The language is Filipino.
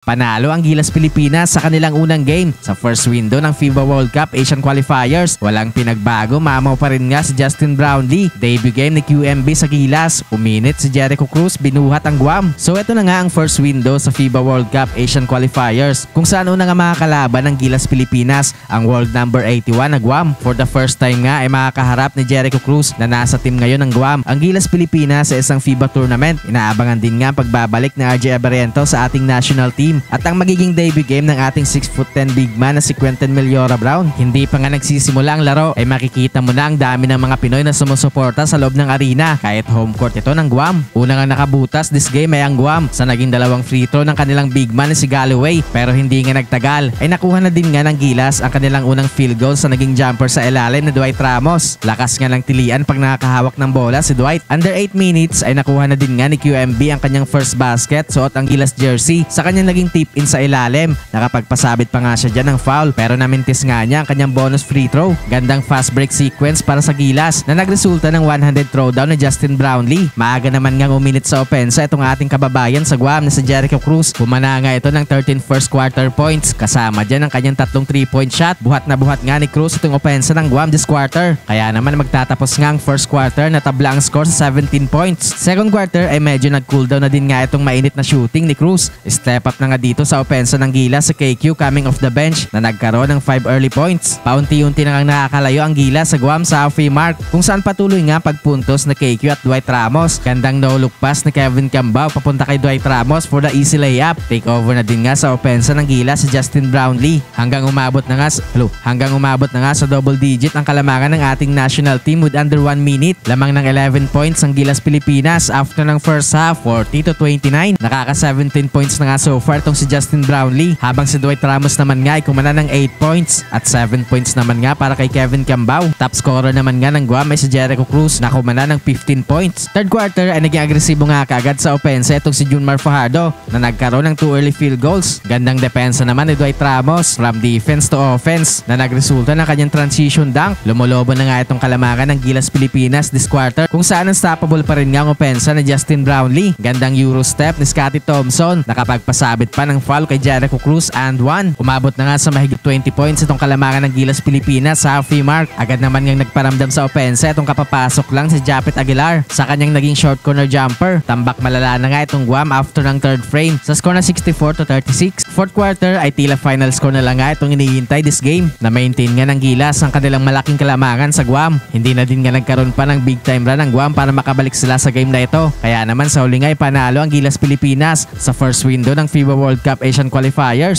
Panalo ang Gilas Pilipinas sa kanilang unang game sa first window ng FIBA World Cup Asian Qualifiers. Walang pinagbago, mamaw pa rin nga si Justin Brownlee. Debut game ni QMB sa Gilas. Uminit si Jericho Cruz, binuhat ang Guam. So ito na nga ang first window sa FIBA World Cup Asian Qualifiers, kung saan una nga makakalaban ng Gilas Pilipinas ang world number 81 na Guam. For the first time nga ay makakaharap ni Jericho Cruz na nasa team ngayon ng Guam ang Gilas Pilipinas sa isang FIBA tournament. Inaabangan din nga ang pagbabalik ni RJ Abariento sa ating national team at ang magiging debut game ng ating 6'10" big man na si Quentin Meliora Brown. Hindi pa nga nagsisimula ang laro ay makikita mo na ang dami ng mga Pinoy na sumusuporta sa loob ng arena kahit home court ito ng Guam. Una nga nakabutas this game ay ang Guam sa naging dalawang free throw ng kanilang big man na si Galloway, pero hindi nga nagtagal ay nakuha na din nga ng Gilas ang kanilang unang field goal sa naging jumper sa ilalim ni Dwight Ramos. Lakas nga ng tilian pag nakakahawak ng bola si Dwight. Under 8 minutes ay nakuha na din nga ni QMB ang kanyang first basket, suot ang Gilas jersey sa kanyang naging tip-in sa ilalim. Nakapagpasabit pa nga siya dyan ng foul pero namintis nga niya ang kanyang bonus free throw. Gandang fast break sequence para sa Gilas na nagresulta ng 100 throwdown ni Justin Brownlee. Maaga naman nga uminit sa opensa itong ating kababayan sa Guam na si Jericho Cruz. Pumana nga ito ng 13 first quarter points. Kasama dyan ang kanyang tatlong 3-point shot. Buhat na buhat nga ni Cruz itong opensa ng Guam this quarter. Kaya naman magtatapos nga ang first quarter na tabla ang score sa 17 points. Second quarter ay medyo nag-cooldown na din nga itong mainit na shooting ni Cruz. Step up na nga dito sa opensa ng Gilas sa KQ coming off the bench na nagkaroon ng 5 early points. Paunti-unti na nga nakakalayo ang Gilas sa Guam sa halfway mark, kung saan patuloy nga pagpuntos na KQ at Dwight Ramos. Gandang no-look pass ni Kevin Cambao papunta kay Dwight Ramos for the easy layup. Take over na din nga sa opensa ng Gilas si Justin Brownlee hanggang umabot na nga sa double digit ang kalamangan ng ating national team with under 1 minute. Lamang ng 11 points ang Gilas Pilipinas after ng first half, 40-29. Nakaka 17 points na nga so far itong si Justin Brownlee, habang si Dwight Ramos naman nga ay kumana ng 8 points at 7 points naman nga para kay Kevin Cambao. Top scorer naman nga ng Guam ay si Jericho Cruz na kumana ng 15 points. Third quarter ay naging agresibo nga kaagad sa opensa itong si Junmar Fajardo na nagkaroon ng 2 early field goals. Gandang depensa naman ni Dwight Ramos from defense to offense na nagresulta ng kanyang transition dunk. Lumulobo na nga itong kalamangan ng Gilas Pilipinas this quarter, kung saan unstoppable pa rin nga ang opensa ni Justin Brownlee. Gandang euro step ni Scottie Thompson, nakapagpasabit pa ng foul kay Jericho Cruz and 1. Umabot na nga sa mahigit 20 points itong kalamangan ng Gilas Pilipinas sa halfway mark. Agad naman ngang nagparamdam sa opensa itong kapapasok lang si Japet Aguilar sa kanyang naging short corner jumper. Tambak malala na nga itong Guam after ng third frame sa score na 64-36. Fourth quarter ay tila final score na lang nga itong inihintay this game. Na-maintain nga ng Gilas ang kanilang malaking kalamangan sa Guam. Hindi na din nga nagkaroon pa ng big time run ng Guam para makabalik sila sa game na ito. Kaya naman sa huli nga ay panalo ang Gilas Pilipinas sa first window ng FIBA World Cup Asian Qualifiers.